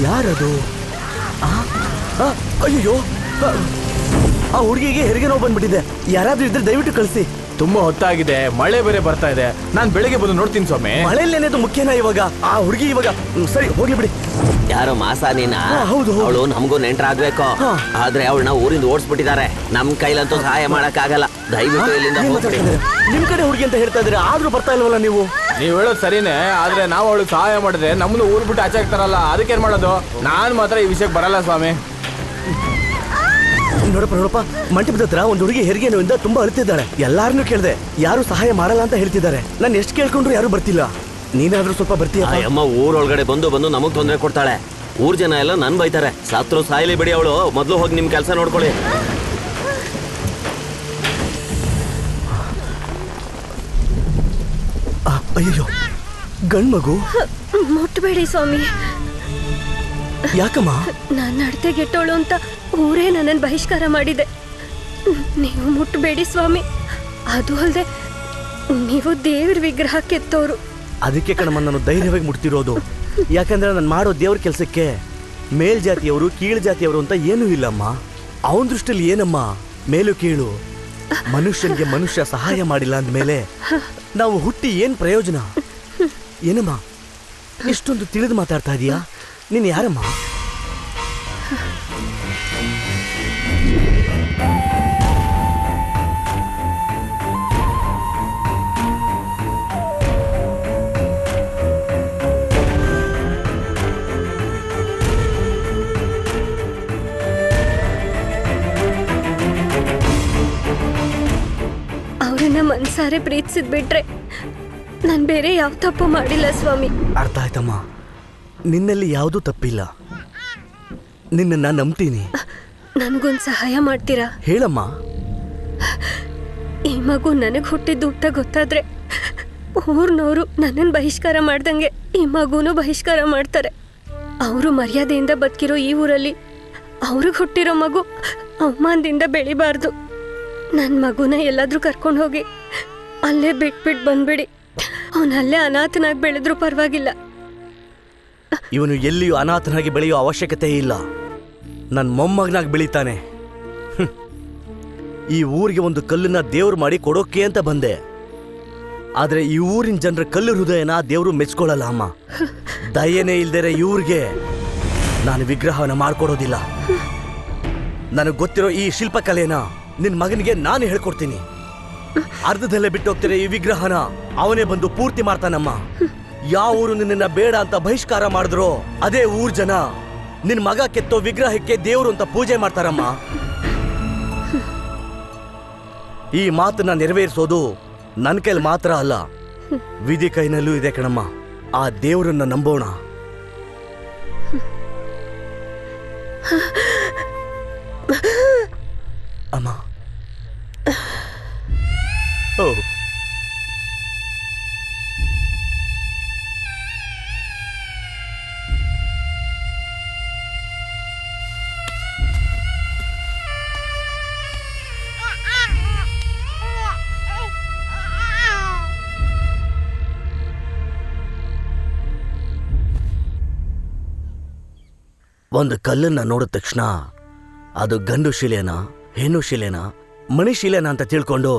ಯಾರದು? ಅಯ್ಯೋ, ಆ ಹುಡುಗಿಗೆ ಹೆರಿಗೆ ನೋವು ಬಂದ್ಬಿಟ್ಟಿದೆ. ಯಾರಾದ್ರೂ ಇದ್ರೆ ದಯವಿಟ್ಟು ಕಳಿಸಿ. ತುಂಬಾ ಹೊತ್ತಾಗಿದೆ, ಮಳೆ ಬೇರೆ ಬರ್ತಾ ಇದೆ. ನಾನ್ ಬೆಳಿಗ್ಗೆ ಬಂದು ನೋಡ್ತೀನಿ ಸ್ವಾಮಿ. ಮಳೆಯಲ್ಲೇನೇದು ಮುಖ್ಯನಾ ಇವಾಗ? ಆ ಹುಡುಗಿ ಇವಾಗ ಸರಿ ಹೋಗ್ಲಿ ಬಿಡಿ. ಯಾರೋ ಮಾಸ ನೀನಾ? ಹೌದು. ಅವಳು ನಮಗೂ ನೆಂಟ್ರ ಆಗ್ಬೇಕು. ಆದ್ರೆ ಅವಳನ್ನ ಊರಿಂದ ಓಡಿಸ್ಬಿಟ್ಟಿದ್ದಾರೆ. ನಮ್ ಕೈಲಂತೂ ಸಹಾಯ ಮಾಡಕ್ ಆಗಲ್ಲ. ದಯವಿಟ್ಟು ಇಲ್ಲಿಂದ ಹೋಗ್ಬಿಡಿ. ನಿಮ್ ಕಡೆ ಹುಡುಗಿ ಅಂತ ಹೇಳ್ತಾ ಇದ್ರೆ ಆದ್ರೂ ಬರ್ತಾ ಇಲ್ವಲ್ಲ ನೀವು? ನೀವ್ ಹೇಳೋದು ಸರಿನೇ, ಆದ್ರೆ ನಾವು ಅವಳಿಗೆ ಸಹಾಯ ಮಾಡಿದ್ರೆ ನಮ್ಮನ್ನು ಊರ್ ಬಿಟ್ಟು ಆಚೆ ಆಗ್ತಾರಲ್ಲ, ಅದಕ್ಕೇನ್ ಮಾಡೋದು? ನಾನ್ ಮಾತ್ರ ಈ ವಿಷಯಕ್ಕೆ ಬರಲ್ಲ ಸ್ವಾಮಿ. ನೋಡಪ್ಪ, ಮಂಟಪದ ಹತ್ರ ಒಂದು ಹುಡುಗಿ ಹೆರಿಗೆ ನೋವಿಂದ ತುಂಬಾ ಅಳ್ತಿದ್ದಾಳೆ. ಎಲ್ಲಾರನ್ನೂ ಕೇಳಿದೆ, ಯಾರು ಸಹಾಯ ಮಾಡಲ್ಲ ಅಂತ ಹೇಳ್ತಿದ್ದಾರೆ. ನಾನು ಎಷ್ಟು ಕೇಳ್ಕೊಂಡ್ರು ಯಾರು ಬರ್ತಿಲ್ಲ. ನೀನಾದ್ರೂ ಸ್ವಲ್ಪ ಬರ್ತೀಯ? ಅಮ್ಮ ಊರೊಳಗಡೆ ಬಂದು ನಮಗ್ ತೊಂದರೆ ಕೊಡ್ತಾಳೆ. ಊರ್ ಜನ ಎಲ್ಲ ನನ್ ಬೈತಾರೆ. ಸತ್ರು ಸಾಯ್ಲಿ ಬಿಡಿ, ಅವಳು ಮೊದ್ಲು ಹೋಗಿ ನಿಮ್ ಕೆಲಸ ನೋಡ್ಕೊಳ್ಳಿ. ಅಯ್ಯೋ, ಗಂಡ್ಮಗು. ಮುಟ್ಬೇಡಿ ಸ್ವಾಮಿ. ಯಾಕಮ್ಮ? ನಾನು ನಡತೆ ಗೆಟ್ಟೋಳು ಅಂತ ಊರೇ ನನ್ನನ್ನು ಬಹಿಷ್ಕಾರ ಮಾಡಿದೆ. ನೀವು ಮುಟ್ಬೇಡಿ ಸ್ವಾಮಿ. ಅದು ಅಲ್ಲದೆ ನೀವು ದೇವ್ರ ವಿಗ್ರಹ ಕೆತ್ತೋರು. ಅದಕ್ಕೆ ಕಣಮ್ಮ ನಾನು ಧೈರ್ಯವಾಗಿ ಮುಟ್ತಿರೋದು. ಯಾಕಂದ್ರೆ ನಾನು ಮಾಡೋ ದೇವ್ರ ಕೆಲಸಕ್ಕೆ ಮೇಲ್ಜಾತಿಯವರು ಕೀಳು ಜಾತಿಯವರು ಅಂತ ಏನೂ ಇಲ್ಲಮ್ಮ. ಅವನ ದೃಷ್ಟಿಯಲ್ಲಿ ಏನಮ್ಮ ಮೇಲು ಕೀಳು? ಮನುಷ್ಯನಿಗೆ ಮನುಷ್ಯ ಸಹಾಯ ಮಾಡಿಲ್ಲ ಅಂದ್ಮೇಲೆ ನಾವು ಹುಟ್ಟಿ ಏನ್ ಪ್ರಯೋಜನ? ಏನಮ್ಮ ಇಷ್ಟೊಂದು ತಿಳಿದು ಮಾತಾಡ್ತಾ ಇದೀಯಾ? ನೀನು ಯಾರಮ್ಮ? ಅವ್ರನ್ನ ಮನ್ಸಾರೆ ಪ್ರೀತಿಸಿದ್ ಬಿಟ್ರೆ ನಾನು ಬೇರೆ ಯಾವ ತಪ್ಪು ಮಾಡಿಲ್ಲ ಸ್ವಾಮಿ. ಅರ್ಥ ಆಯ್ತಮ್ಮ, ನಿನ್ನಲ್ಲಿ ಯಾವುದೂ ತಪ್ಪಿಲ್ಲ. ನಿನ್ನ ನಂಬ್ತೀನಿ. ನನಗೊಂದು ಸಹಾಯ ಮಾಡ್ತೀರಾ? ಹೇಳಮ್ಮ. ಈ ಮಗು ನನಗೆ ಹುಟ್ಟಿದ್ದು ಅಂತ ಗೊತ್ತಾದ್ರೆ ಊರ್ನವರು ನನ್ನನ್ನು ಬಹಿಷ್ಕಾರ ಮಾಡ್ದಂಗೆ ಈ ಮಗುನೂ ಬಹಿಷ್ಕಾರ ಮಾಡ್ತಾರೆ. ಅವರು ಮರ್ಯಾದೆಯಿಂದ ಬದುಕಿರೋ ಈ ಊರಲ್ಲಿ ಅವ್ರಿಗೆ ಹುಟ್ಟಿರೋ ಮಗು ಅವಮಾನದಿಂದ ಬೆಳಿಬಾರ್ದು. ನನ್ನ ಮಗುನ ಎಲ್ಲಾದ್ರೂ ಕರ್ಕೊಂಡು ಹೋಗಿ ಅಲ್ಲೇ ಬಿಟ್ಬಿಟ್ಟು ಬಂದ್ಬಿಡಿ. ಅವನಲ್ಲೇ ಅನಾಥನಾಗಿ ಬೆಳೆದ್ರೂ ಪರವಾಗಿಲ್ಲ. ಇವನು ಎಲ್ಲಿಯೂ ಅನಾಥನಾಗಿ ಬೆಳೆಯೋ ಅವಶ್ಯಕತೆ ಇಲ್ಲ. ನನ್ನ ಮೊಮ್ಮಗನಾಗಿ ಬೆಳೀತಾನೆ. ಈ ಊರಿಗೆ ಒಂದು ಕಲ್ಲನ್ನ ದೇವ್ರು ಮಾಡಿ ಕೊಡೋಕೆ ಅಂತ ಬಂದೆ. ಆದ್ರೆ ಈ ಊರಿನ ಜನರ ಕಲ್ಲು ಹೃದಯನ ದೇವ್ರು ಮೆಚ್ಕೊಳ್ಳಲ್ಲ ಅಮ್ಮ. ದಯನೇ ಇಲ್ದೇರೆ ಇವ್ರಿಗೆ ನಾನು ವಿಗ್ರಹನ ಮಾಡ್ಕೊಡೋದಿಲ್ಲ. ನನಗೆ ಗೊತ್ತಿರೋ ಈ ಶಿಲ್ಪಕಲೆನ ನಿನ್ ಮಗನಿಗೆ ನಾನು ಹೇಳ್ಕೊಡ್ತೀನಿ. ಅರ್ಧದಲ್ಲೇ ಬಿಟ್ಟೋಗ್ತಾರೆ ಈ ವಿಗ್ರಹನ ಅವನೇ ಬಂದು ಪೂರ್ತಿ ಮಾಡ್ತಾನಮ್ಮ. ಯಾವ ಊರು ನಿನ್ನ ಬೇಡ ಅಂತ ಬಹಿಷ್ಕಾರ ಮಾಡಿದ್ರೋ ಅದೇ ಊರ್ ಜನ ನಿನ್ ಮಗ ಕೆತ್ತೋ ವಿಗ್ರಹಕ್ಕೆ ದೇವ್ರು ಅಂತ ಪೂಜೆ ಮಾಡ್ತಾರಮ್ಮ. ಈ ಮಾತನ್ನ ನೆರವೇರಿಸೋದು ನನ್ನ ಕೈಲಿ ಮಾತ್ರ ಅಲ್ಲ, ವಿಧಿ ಕೈನಲ್ಲೂ ಇದೆ ಕಣಮ್ಮ. ಆ ದೇವರನ್ನ ನಂಬೋಣ. ಅಮ್ಮ. ಓ ಒಂದು ಕಲ್ಲನ್ನ ನೋಡಿದ ತಕ್ಷಣ ಅದು ಗಂಡು ಶಿಲೆನಾ ಹೆಣ್ಣು ಶಿಲೆನಾ ಮಣಿಶಿಲೆನಾ ಅಂತ ತಿಳ್ಕೊಂಡು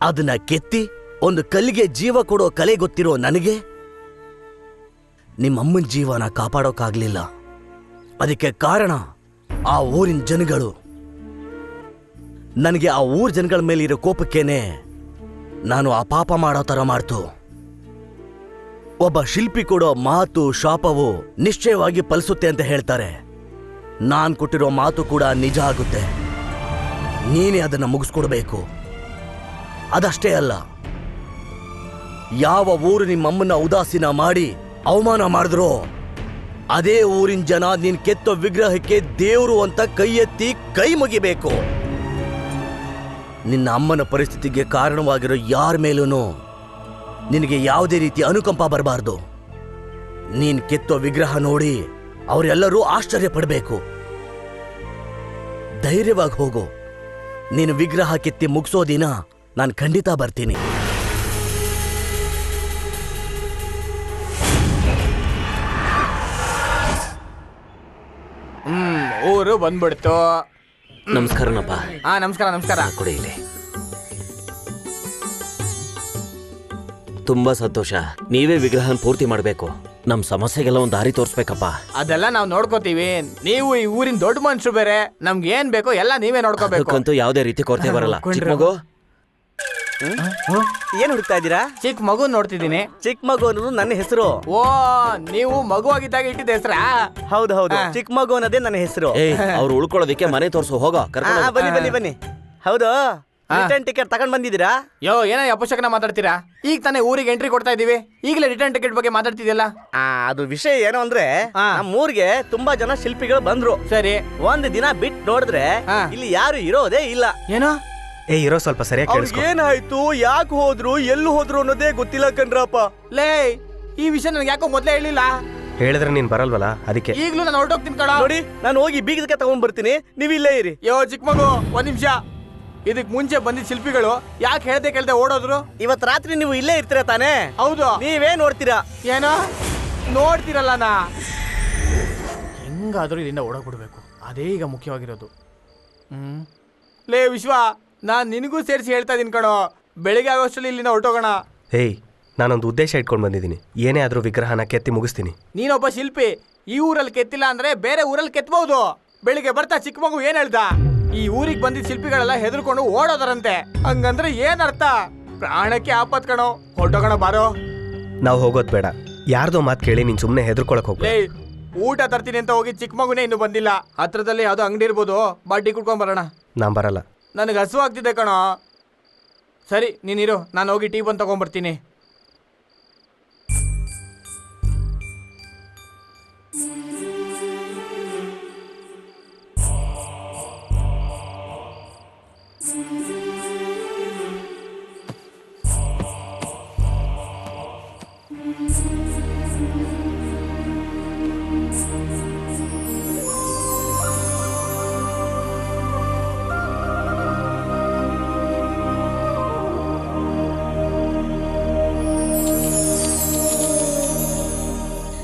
ಅದನ್ನ ಕೆತ್ತಿ ಒಂದು ಕಲ್ಲಿಗೆ ಜೀವ ಕೊಡೋ ಕಲೆ ಗೊತ್ತಿರೋ ನನಗೆ ನಿಮ್ಮಮ್ಮನ ಜೀವನ ಕಾಪಾಡೋಕ್ಕಾಗ್ಲಿಲ್ಲ. ಅದಕ್ಕೆ ಕಾರಣ ಆ ಊರಿನ ಜನಗಳು. ನನಗೆ ಆ ಊರ್ ಜನಗಳ ಮೇಲೆ ಇರೋ ಕೋಪಕ್ಕೇನೆ ನಾನು ಆ ಪಾಪ ಮಾಡೋ ತರ ಮಾಡ್ತು. ಒಬ್ಬ ಶಿಲ್ಪಿ ಕೊಡೋ ಮಾತು ಶಾಪವು ನಿಶ್ಚಯವಾಗಿ ಫಲಿಸುತ್ತೆ ಅಂತ ಹೇಳ್ತಾರೆ. ನಾನ್ ಕೊಟ್ಟಿರೋ ಮಾತು ಕೂಡ ನಿಜ ಆಗುತ್ತೆ. ನೀನೇ ಅದನ್ನ ಮುಗಿಸ್ಕೊಡ್ಬೇಕು. ಅದಷ್ಟೇ ಅಲ್ಲ, ಯಾವ ಊರು ನಿಮ್ಮಮ್ಮನ್ನ ಉದಾಸೀನ ಮಾಡಿ ಅವಮಾನ ಮಾಡಿದ್ರೋ ಅದೇ ಊರಿನ ಜನ ನೀನ್ ಕೆತ್ತೋ ವಿಗ್ರಹಕ್ಕೆ ದೇವ್ರು ಅಂತ ಕೈ ಎತ್ತಿ ಕೈ ಮುಗಿಬೇಕು. ನಿನ್ನ ಅಮ್ಮನ ಪರಿಸ್ಥಿತಿಗೆ ಕಾರಣವಾಗಿರೋ ಯಾರ ಮೇಲೂ ನಿನಗೆ ಯಾವುದೇ ರೀತಿ ಅನುಕಂಪ ಬರಬಾರ್ದು. ನೀನ್ ಕೆತ್ತೋ ವಿಗ್ರಹ ನೋಡಿ ಅವರೆಲ್ಲರೂ ಆಶ್ಚರ್ಯ ಪಡಬೇಕು. ಧೈರ್ಯವಾಗಿ ಹೋಗು. ನೀನು ವಿಗ್ರಹ ಕೆತ್ತಿ ಮುಗಿಸೋ ದಿನ ನಾನು ಖಂಡಿತ ಬರ್ತೀನಿ. ಊರು ಬಂದ್ಬಿಡ್ತು. ನಮಸ್ಕಾರನಪ್ಪ. ಹಾ ನಮಸ್ಕಾರ ನಮಸ್ಕಾರ. ಕೊಡಿ ಇಲ್ಲಿ. ತುಂಬಾ ಸಂತೋಷ. ನೀವೇ ವಿಗ್ರಹನ ಪೂರ್ತಿ ಮಾಡ್ಬೇಕು. ನಮ್ ಸಮಸ್ಯೆಗೆಲ್ಲ ಒಂದ್ ದಾರಿ ತೋರ್ಸ್ಬೇಕಪ್ಪ. ಅದೆಲ್ಲ ನಾವ್ ನೋಡ್ಕೋತೀವಿ. ನೀವು ಈ ಊರಿನ ದೊಡ್ಡ ಮನುಷ್ಯರು ಬೇರೆ. ನಮ್ಗೆ ಏನ್ ಬೇಕೋ ಎಲ್ಲ ನೀವೇ ನೋಡ್ಕೋಬೇಕು. ಅದಕ್ಕಂತೂ ಯಾವ್ದೇ ರೀತಿ ಕೊರತೆ ಬರಲ್ಲ. ಚಿಕ್ಕ ಮಗು, ಏನ್ ಹುಡುಕ್ತಾ ಇದ್ದೀರಾ? ಚಿಕ್ಕ ಮಗು ನೋಡ್ತಿದ್ದೀನಿ. ಚಿಕ್ಕ ಮಗು ಅನ್ನೋದು ನನ್ನ ಹೆಸರು. ಓ, ನೀವು ಮಗು ಆಗಿದ್ದಾಗ ಇಟ್ಟಿದ್ದ ಹೆಸರಾ? ಹೌದು ಹೌದು, ಚಿಕ್ಕ ಮಗು ಅನ್ನೋದೇ ನನ್ನ ಹೆಸರು. ಅವ್ರು ಉಳ್ಕೊಳ್ಳೋದಕ್ಕೆ ಮನೆ ತೋರ್ಸು. ಹೋಗೋ, ಕರ್ಕೊಂಡು ಹೋಗು. ಬನ್ನಿ ಬನ್ನಿ ಬನ್ನಿ. ಹೌದು, ರಿಟರ್ನ್ ಟಿಕೆಟ್ ತಗೊಂಡ್ ಬಂದಿದ್ದೀರಾ? ಯೋ, ಏನೋ ಅಪಶಕನ ಮಾತಾಡ್ತೀರಾ? ಈಗ ತಾನೇ ಊರಿಗೆ ಎಂಟ್ರಿ ಕೊಡ್ತಾ ಇದೀವಿ, ಈಗಲೇ ರಿಟರ್ನ್ ಟಿಕೆಟ್ ಬಗ್ಗೆ ಮಾತಾಡ್ತಿದ್ಯಲ್ಲ? ಅದು ವಿಷಯ ಏನು ಅಂದ್ರೆ, ನಮ್ಮೂರಿಗೆ ತುಂಬಾ ಜನ ಶಿಲ್ಪಿಗಳು ಬಂದ್ರು. ಸರಿ, ಒಂದ್ ದಿನ ಬಿಟ್ ನೋಡಿದ್ರೆ ಇಲ್ಲಿ ಯಾರು ಇರೋದೇ ಇಲ್ಲ. ಏನೋ ಇರೋ ಸ್ವಲ್ಪ ಸರಿಯಾಗಿ ಕೇಳಿಸ್ಕೊ. ಏನಾಯ್ತು, ಯಾಕೆ ಹೋದ್ರು, ಎಲ್ಲಿ ಹೋದ್ರು ಅನ್ನೋದೇ ಗೊತ್ತಿಲ್ಲ ಕಣ್ರಪ್ಪ. ಲೇ, ಈ ವಿಷಯ ನನಗೆ ಯಾಕೋ ಮೊದ್ಲೇ ಹೇಳಿಲ್ಲ. ಹೇಳಿದ್ರೆ ನೀನ್ ಬರಲ್ವಲ್ಲ, ಅದಕ್ಕೆ. ಈಗ್ಲೂ ನಾನು ಹೊರಟೋಗ್ತೀನಿ ಕಣ. ನೋಡಿ, ನಾನು ಹೋಗಿ ಬೀಗದಕ್ಕೆ ತಗೊಂಡ್ ಬರ್ತೀನಿ, ನೀವ್ ಇಲ್ಲೇ ಇರಿ. ಯೋ ಚಿಕ್ಕ ಮಗು, ಒಂದ್ ನಿಮಿಷ. ಇದಕ್ ಮುಂಚೆ ಬಂದಿದ್ದ ಶಿಲ್ಪಿಗಳು ಯಾಕೆ ಹೇಳ್ದೆ ಕೇಳ್ದೆ ಓಡೋದ್ರು? ಇವತ್ ರಾತ್ರಿ ನೀವು ಇಲ್ಲೇ ಇರ್ತೀರಾ ತಾನೇ? ಹೌದು. ನೀವೇ ನೋಡ್ತೀರಾ? ಏನೋ ನೋಡ್ತೀರಲ್ಲ ನಾ. ಹೆಂಗಾದ್ರೂ ಇಲ್ಲಿಂದ ಓಡೋಗ್ಬಿಡ್ಬೇಕು, ಅದೇ ಈಗ ಮುಖ್ಯವಾಗಿರೋದು. ಲೇ ವಿಶ್ವ, ನಾನ್ ನಿನಗೂ ಸೇರಿಸಿ ಹೇಳ್ತಾ ಇದೀನಿ ಕಣೋ, ಬೆಳಿಗ್ಗೆ ಆಗೋಷ್ಟರಲ್ಲಿ ಇಲ್ಲಿಂದ ಹೊರಟೋಗೋಣ. ಏಯ್, ನಾನೊಂದು ಉದ್ದೇಶ ಇಟ್ಕೊಂಡು ಬಂದಿದ್ದೀನಿ. ಏನೇ ಆದ್ರೂ ವಿಗ್ರಹನ ಕೆತ್ತಿ ಮುಗಿಸ್ತೀನಿ. ನೀನೊಬ್ಬ ಶಿಲ್ಪಿ, ಈ ಊರಲ್ಲಿ ಕೆತ್ತಿಲ್ಲ ಅಂದ್ರೆ ಬೇರೆ ಊರಲ್ಲಿ ಕೆತ್ತಬಹುದು. ಬೆಳಿಗ್ಗೆ ಬರ್ತಾ ಚಿಕ್ಕ ಮಗು ಏನ್ ಹೇಳ್ದ? ಈ ಊರಿಗೆ ಬಂದಿದ್ದ ಶಿಲ್ಪಿಗಳೆಲ್ಲ ಹೆದರ್ಕೊಂಡು ಓಡೋದರಂತೆ. ಹಂಗಂದ್ರೆ ಏನ್ ಅರ್ಥ? ಪ್ರಾಣಕ್ಕೆ ಆಪತ್ ಕಣೋ, ಹೊರಟೋಗೋಣ ಬಾರೋ. ನಾವು ಹೋಗೋದ್ ಬೇಡ. ಯಾರ್ದೋ ಮಾತು ಕೇಳಿ ನೀನ್ ಸುಮ್ನೆ ಹೆದರ್ಕೊಳಕ್ ಹೋಗ್ಬೇಡ. ಲೇ, ಊಟ ತರ್ತೀನಿ ಅಂತ ಹೋಗಿ ಚಿಕ್ಕ ಮಗುನೇ ಇನ್ನು ಬಂದಿಲ್ಲ. ಹತ್ರದಲ್ಲಿ ಯಾವ್ದೋ ಅಂಗಡಿ ಇರ್ಬೋದು, ಬಾಟಿ ಕುಡ್ಕೊಂಡ್ ಬರೋಣ. ನಾನ್ ಬರಲ್ಲ. ನನಗೆ ಹಸು ಆಗ್ತಿದೆ ಕಣೋ. ಸರಿ, ನೀನಿರು, ನಾನು ಹೋಗಿ ಟೀ ಬಂದು ತಗೊಂಡ್ಬರ್ತೀನಿ.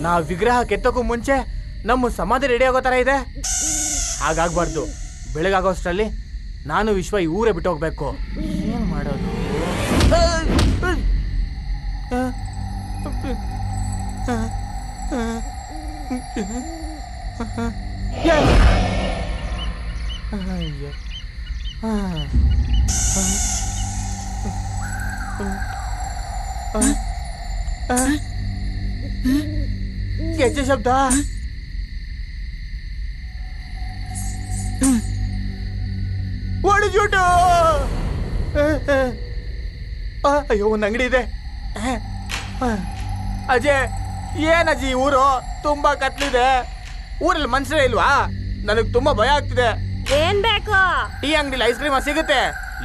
ನಾವು ವಿಗ್ರಹ ಕೆತ್ತೋಕ್ಕೂ ಮುಂಚೆ ನಮ್ಮ ಸಮಾಧಿ ರೆಡಿ ಆಗೋ ಥರ ಇದೆ. ಹಾಗಾಗ್ಬಾರ್ದು. ಬೆಳಗಾಗೋಷ್ಟರಲ್ಲಿ ನಾನು ವಿಶ್ವ ಈ ಊರೇ ಬಿಟ್ಟು ಹೋಗ್ಬೇಕು. ಏನು ಮಾಡೋದು? ಗೆಜ್ಜೆ ಶಬ್ದ. ಓಡಿಜುಟು. ಅಯ್ಯೋ, ಒಂದು ಅಂಗಡಿ ಇದೆ. ಅಜಯ್, ಏನಜ್ಜಿ ಊರು ತುಂಬಾ ಕತ್ಲಿದೆ. ಊರಲ್ಲಿ ಮನುಷ್ಯರೇ ಇಲ್ವಾ? ನನಗೆ ತುಂಬಾ ಭಯ ಆಗ್ತಿದೆ. ಏನ್ ಬೇಕು? ಟೀ ಅಂಗಡಿಲಿ ಐಸ್ ಕ್ರೀಮ್ ಸಿಗುತ್ತೆ.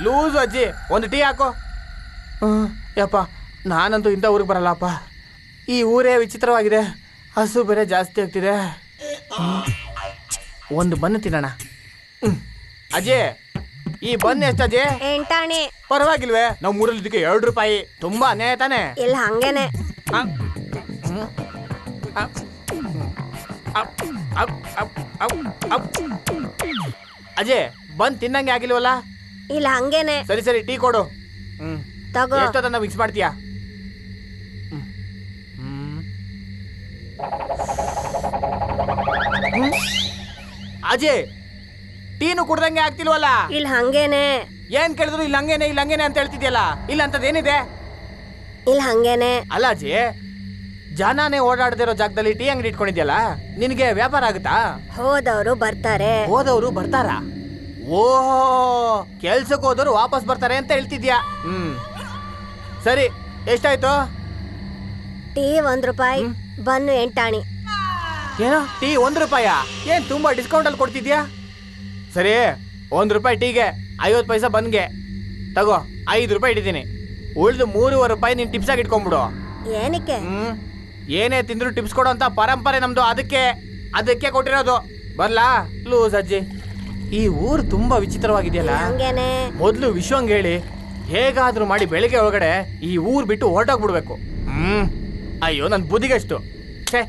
ಲೂಸು ಅಜ್ಜಿ, ಒಂದು ಟೀ ಹಾಕೋ. ಯಪ್ಪ, ನಾನಂತೂ ಇಂಥ ಊರಿಗೆ ಬರಲ್ಲಪ್ಪ. ಈ ಊರೇ ವಿಚಿತ್ರವಾಗಿದೆ. ಹಸು ಬೇರೆ ಜಾಸ್ತಿ ಆಗ್ತಿದೆ. ಒಂದು ಬನ್ನು ತಿನ್ನೋಣ. ಅಜಯ್, ಈ ಬನ್ ಎಷ್ಟು ಅಜಯ್? 8 ಆಣೆ. ಪರವಾಗಿಲ್ವೇ? ನಾವು ಮೂರಲ್ಲಿ ಇದಕ್ಕೆ 2 ರೂಪಾಯಿ. ತುಂಬಾ ಅನ್ಯಾಯ ತಾನೆ? ಇಲ್ಲ, ಹಂಗೇನೆ. ಅಜಯ್, ಬನ್ ತಿನ್ನಂಗೆ ಆಗಿಲ್ವಲ್ಲ? ಇಲ್ಲ, ಹಂಗೇನೆ. ಸರಿ ಸರಿ, ಟೀ ಕೊಡು. ತಗೋ. ಎಷ್ಟೊತ್ತನ್ನ ಮಿಕ್ಸ್ ಮಾಡ್ತೀಯಾ? ಅಜಯ್, ಟೀನು ಕುಡ್ದಂಗೆ ಆಗ್ತಿಲ್ವಲ್ಲ? ಇಲ್ಲ, ಹಂಗೇನೆ. ಏನ್ ಕೇಳಿದ್ರು ಇಲ್ಲ ಹಂಗೇನೆ ಇಲ್ಲ ಹಂಗೇನೆ ಅಂತ ಹೇಳ್ತಿದ್ಯಲ್ಲ. ಇಲ್ಲ ಅಂತದೇನಿದೆ? ಇಲ್ಲ, ಹಂಗೇನೆ. ಅಲ್ಲ ಅಜಯ್, ಜನನೇ ಓಡಾಡದಿರೋ ಜಾಗದಲ್ಲಿ ಟೀ ಅಂಗಡಿ ಇಟ್ಕೊಂಡಿದ್ಯಲ್ಲ, ನಿನಗೆ ವ್ಯಾಪಾರ ಆಗುತ್ತಾ? ಹೋದವರು ಬರ್ತಾರೆ. ಹೋದವರು ಬರ್ತಾರ? ಓ, ಕೆಲ್ಸಕ್ಕೆ ಹೋದವರು ವಾಪಸ್ ಬರ್ತಾರೆ ಅಂತ ಹೇಳ್ತಿದ್ಯಾ? ಸರಿ, ಎಷ್ಟಾಯ್ತು? ಟೀ 1 ರೂಪಾಯಿ, ಬನ್ನು 8 ಆಣೆ. ಏನೋ ಟೀ 1 ರೂಪಾಯ? ಏನ್ ತುಂಬಾ ಡಿಸ್ಕೌಂಟ್ ಅಲ್ಲಿ ಕೊಡ್ತಿದ್ಯಾ? ಸರಿ, 1 ರೂಪಾಯಿ ಟೀಗೆ 50 ಪೈಸಾ ಬನ್ಗೆ ತಗೋ. 5 ರೂಪಾಯಿ ಇಟ್ಟಿದ್ದೀನಿ. ಉಳಿದು 3.5 ರೂಪಾಯಿ ನೀನ್ ಟಿಪ್ಸ್ ಆಗಿ ಇಟ್ಕೊಂಡ್ಬಿಡು. ಏನಕ್ಕೆ? ಏನೇ ತಿಂದ್ರು ಟಿಪ್ಸ್ ಕೊಡೋ ಅಂತ ಪರಂಪರೆ ನಮ್ದು. ಅದಕ್ಕೆ ಕೊಟ್ಟಿರೋದು. ಬರ್ಲಾ ಲೂಸ್ ಅಜ್ಜಿ. ಈ ಊರು ತುಂಬಾ ವಿಚಿತ್ರವಾಗಿದೆಯಲ್ಲ. ಹಂಗೇನೆ. ಮೊದ್ಲು ವಿಶ್ವಂಗ್ ಹೇಳಿ ಹೇಗಾದ್ರೂ ಮಾಡಿ ಬೆಳಿಗ್ಗೆ ಒಳಗಡೆ ಈ ಊರ್ ಬಿಟ್ಟು ಹೊರಟೋಗ್ಬಿಡ್ಬೇಕು. ಅಯ್ಯೋ, ನನ್ ಬುದ್ಧಿಗೆಷ್ಟು. ಛೇ.